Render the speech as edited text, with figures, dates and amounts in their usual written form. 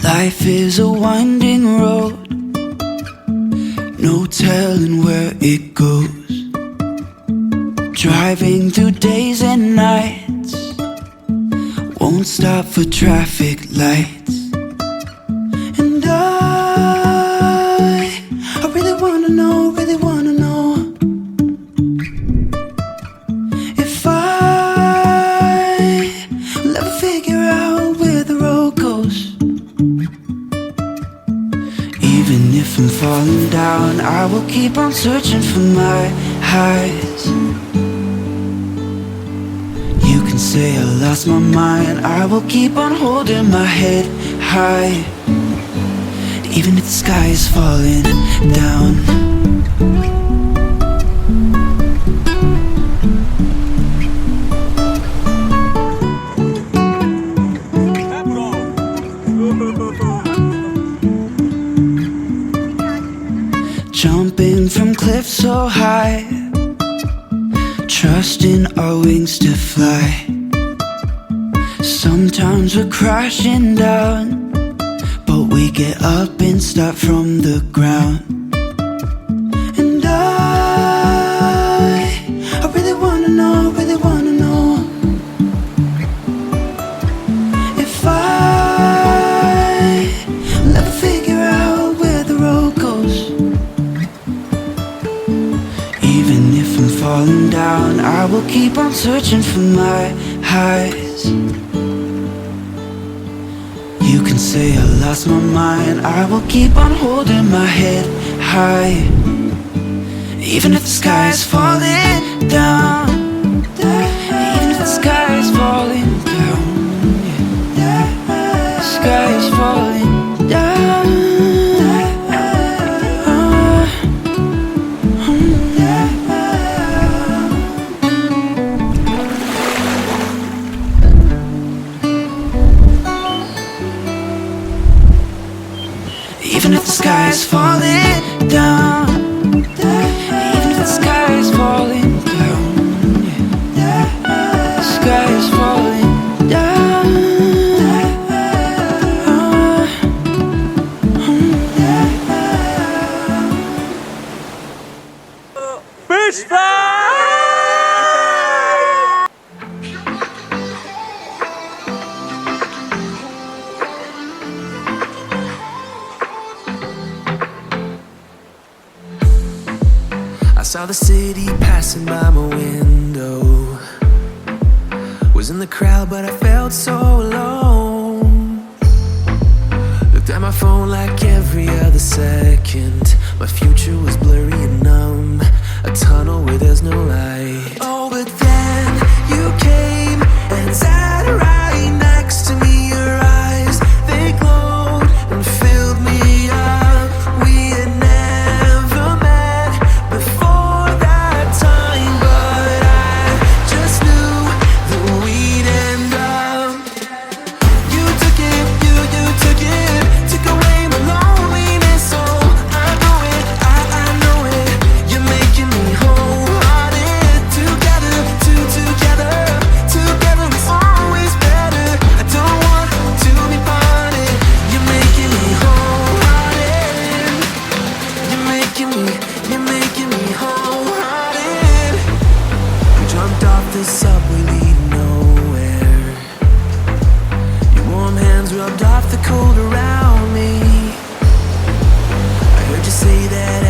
Life is a winding road, no telling where it goes. Driving through days and nights, won't stop for traffic lights. And I really wanna know, if will ever figure out where the road goes. Even if I'm falling down, I will keep on searching for my highs. You can say I lost my mind, I will keep on holding my head high. Even if the sky is falling down. Jumping from cliffs so high, trusting our wings to fly. Sometimes we're crashing down, but we get up and start from the ground. And I really wanna know, if will ever figure out where the road goes. Even if I'm falling down, I will keep on searching for my highs. You can say I lost my mind, I will keep on holding my head high. Even if the sky is falling down, even if the sky is falling down, the sky is falling down. Even if the sky is falling down, even if the sky is falling down, the sky is falling down. Fish fry! I saw the city passing by my window. Was in the crowd, but I felt so alone. Looked at my phone like every other second. My future was blurry and numb, a tunnel where there's no light. Oh, but then you came and sat right next to me. Your eyes, they glowed and filled me up. We had never met before that time, but I just knew that we'd end up. You took it, you took it, took away my loneliness. Oh, I know it, I know it. You're making me wholehearted. Together, together, together is always better. I don't want to be parted. You're making me wholehearted. You're making me wholehearted. We jumped off the subway leading nowhere. Your warm hands rubbed off the cold around me. I heard you say that